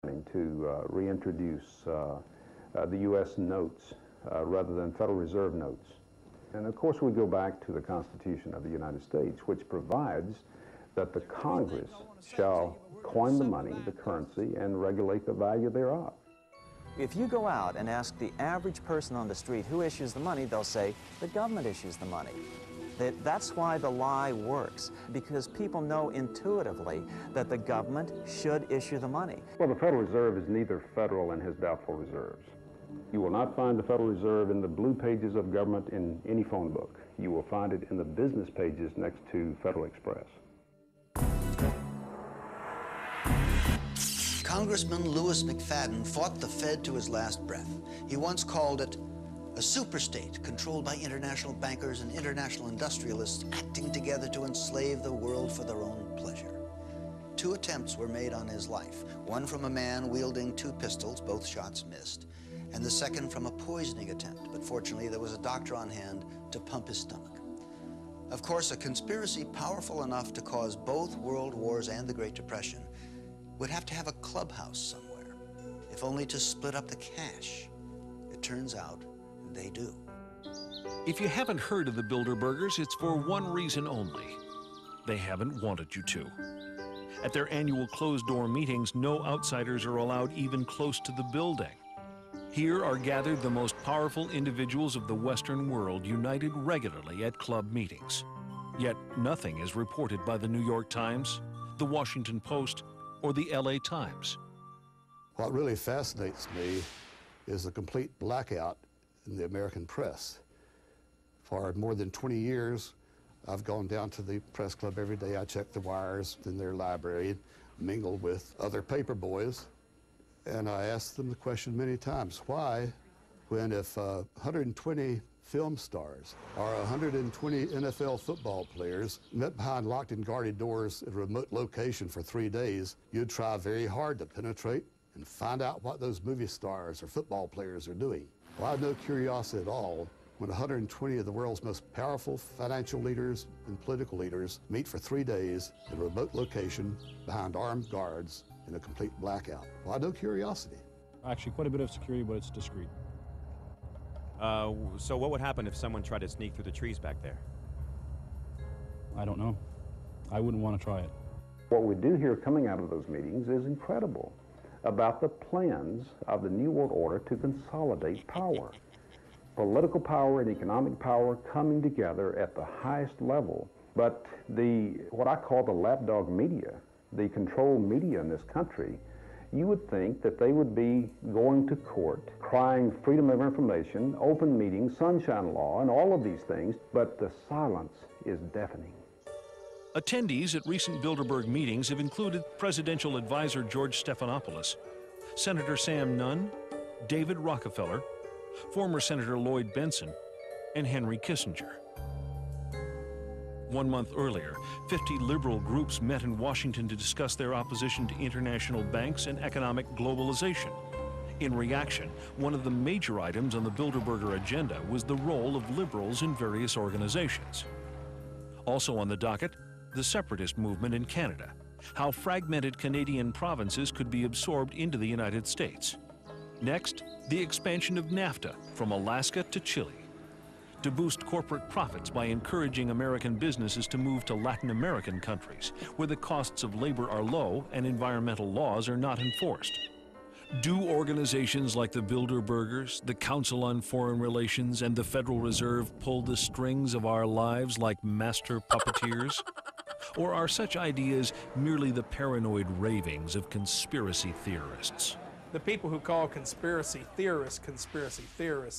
to reintroduce the U.S. notes rather than Federal Reserve notes. And of course we go back to the Constitution of the United States, which provides that the Congress shall coin the money, the currency, and regulate the value thereof. If you go out and ask the average person on the street who issues the money, they'll say the government issues the money. That's why the lie works, because people know intuitively that the government should issue the money. Well, the Federal Reserve is neither federal and has doubtful reserves. You will not find the Federal Reserve in the blue pages of government in any phone book. You will find it in the business pages next to Federal Express. Congressman Louis McFadden fought the Fed to his last breath. He once called it a superstate controlled by international bankers and international industrialists acting together to enslave the world for their own pleasure. 2 attempts were made on his life, one from a man wielding 2 pistols, both shots missed, and the second from a poisoning attempt, but fortunately there was a doctor on hand to pump his stomach. Of course, a conspiracy powerful enough to cause both world wars and the Great Depression would have to have a clubhouse somewhere, if only to split up the cash. It turns out they do. If you haven't heard of the Bilderbergers, it's for one reason only. They haven't wanted you to. At their annual closed-door meetings, no outsiders are allowed even close to the building. Here are gathered the most powerful individuals of the Western world, united regularly at club meetings. Yet nothing is reported by the New York Times, the Washington Post, or the LA Times. What really fascinates me is the complete blackout in the American press. For more than 20 years, I've gone down to the press club every day. I check the wires in their library, mingle with other paper boys, and I asked them the question many times, why, when if 120 film stars or 120 NFL football players met behind locked and guarded doors at a remote location for 3 days, you'd try very hard to penetrate and find out what those movie stars or football players are doing. Well, I have no curiosity at all when 120 of the world's most powerful financial leaders and political leaders meet for 3 days at a remote location behind armed guards in a complete blackout. Well, I have no curiosity. Actually, quite a bit of security, but it's discreet. So what would happen if someone tried to sneak through the trees back there? I don't know. I wouldn't want to try it. What we do hear coming out of those meetings is incredible about the plans of the New World Order to consolidate power. Political power and economic power coming together at the highest level. But what I call the lapdog media, the controlled media in this country, you would think that they would be going to court, crying freedom of information, open meetings, sunshine law, and all of these things, but the silence is deafening. Attendees at recent Bilderberg meetings have included Presidential Advisor George Stephanopoulos, Senator Sam Nunn, David Rockefeller, former Senator Lloyd Bentsen, and Henry Kissinger. 1 month earlier, 50 liberal groups met in Washington to discuss their opposition to international banks and economic globalization. In reaction, one of the major items on the Bilderberger agenda was the role of liberals in various organizations. Also on the docket, the separatist movement in Canada, how fragmented Canadian provinces could be absorbed into the United States. Next, the expansion of NAFTA from Alaska to Chile, to boost corporate profits by encouraging American businesses to move to Latin American countries, where the costs of labor are low and environmental laws are not enforced. Do organizations like the Bilderbergers, the Council on Foreign Relations, and the Federal Reserve pull the strings of our lives like master puppeteers? Or are such ideas merely the paranoid ravings of conspiracy theorists? The people who call conspiracy theorists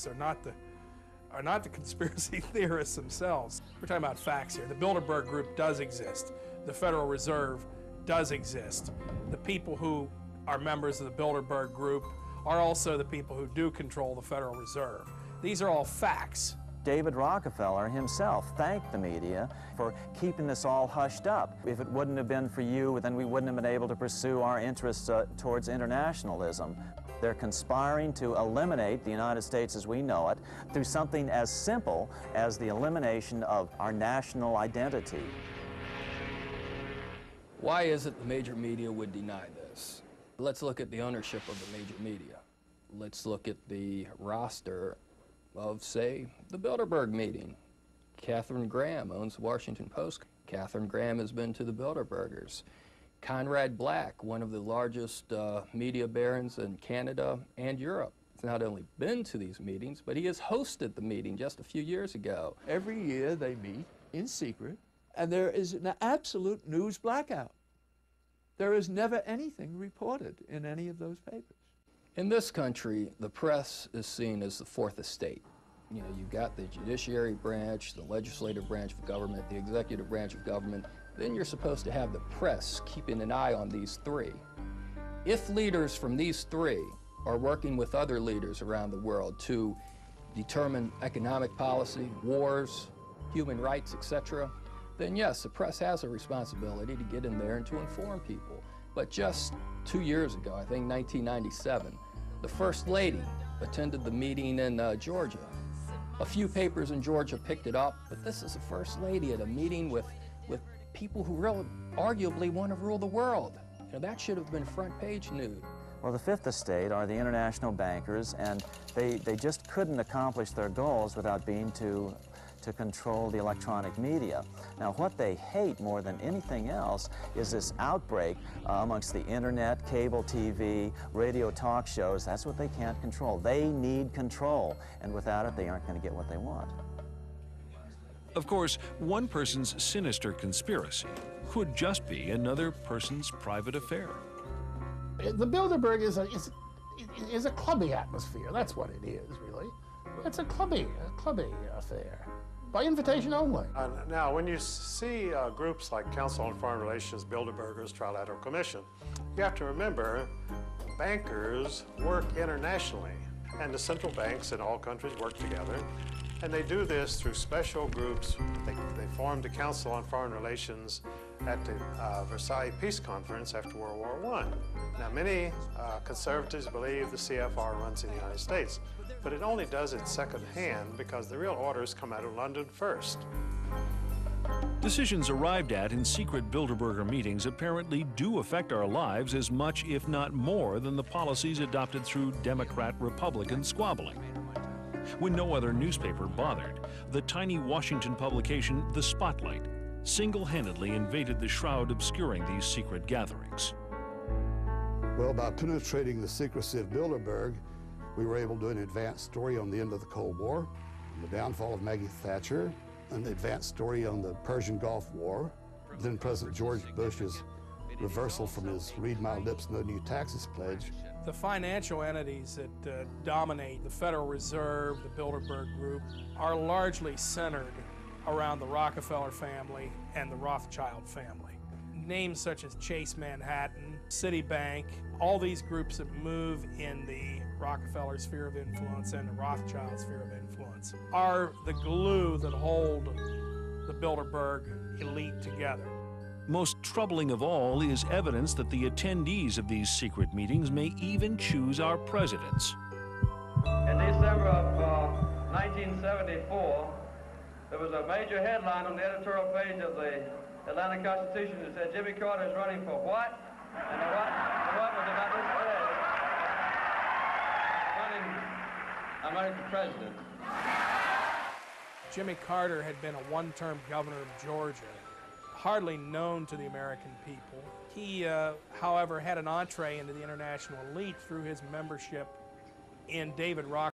are not the conspiracy theorists themselves. We're talking about facts here. The Bilderberg Group does exist. The Federal Reserve does exist. The people who are members of the Bilderberg Group are also the people who do control the Federal Reserve. These are all facts. David Rockefeller himself thanked the media for keeping this all hushed up. If it wouldn't have been for you, then we wouldn't have been able to pursue our interests towards internationalism. They're conspiring to eliminate the United States as we know it through something as simple as the elimination of our national identity. Why is it the major media would deny this? Let's look at the ownership of the major media. Let's look at the roster of, say, the Bilderberg meeting. Katharine Graham owns the Washington Post. Katharine Graham has been to the Bilderbergers. Conrad Black, one of the largest media barons in Canada and Europe, has not only been to these meetings, but he has hosted the meeting just a few years ago. Every year they meet in secret, and there is an absolute news blackout. There is never anything reported in any of those papers. In this country, the press is seen as the fourth estate. You know, you've got the judiciary branch, the legislative branch of government, the executive branch of government. Then you're supposed to have the press keeping an eye on these three. If leaders from these three are working with other leaders around the world to determine economic policy, wars, human rights, etc., then yes, the press has a responsibility to get in there and to inform people. But just 2 years ago, I think 1997, the First Lady attended the meeting in Georgia. A few papers in Georgia picked it up, but this is the First Lady at a meeting with people who really arguably want to rule the world. You know, that should have been front page news. Well, the fifth estate are the international bankers, and they just couldn't accomplish their goals without being to control the electronic media. Now, what they hate more than anything else is this outbreak amongst the internet, cable TV, radio talk shows. That's what they can't control. They need control, and without it, they aren't going to get what they want. Of course, one person's sinister conspiracy could just be another person's private affair. The Bilderberg is a clubby atmosphere. That's what it is, really. It's a clubby affair, by invitation only. Now, when you see groups like Council on Foreign Relations, Bilderbergers, Trilateral Commission, you have to remember bankers work internationally, and the central banks in all countries work together. And they do this through special groups. They formed the Council on Foreign Relations at the Versailles Peace Conference after World War I. Now, many conservatives believe the CFR runs in the United States, but it only does it secondhand because the real orders come out of London first. Decisions arrived at in secret Bilderberger meetings apparently do affect our lives as much, if not more, than the policies adopted through Democrat-Republican squabbling. When no other newspaper bothered, the tiny Washington publication, The Spotlight, single-handedly invaded the shroud obscuring these secret gatherings. Well, by penetrating the secrecy of Bilderberg, we were able to do an advanced story on the end of the Cold War, the downfall of Maggie Thatcher, an advanced story on the Persian Gulf War, then President George Bush's reversal from his read my lips, no new taxes pledge. The financial entities that dominate the Federal Reserve, the Bilderberg Group, are largely centered around the Rockefeller family and the Rothschild family. Names such as Chase Manhattan, Citibank, all these groups that move in the Rockefeller sphere of influence and the Rothschild sphere of influence are the glue that hold the Bilderberg elite together. Most troubling of all is evidence that the attendees of these secret meetings may even choose our presidents. In December of 1974, there was a major headline on the editorial page of the Atlanta Constitution that said Jimmy Carter is running for what? And the what was about this I'm running for president. Jimmy Carter had been a one-term governor of Georgia, hardly known to the American people. He, however, had an entree into the international elite through his membership in David Rockefeller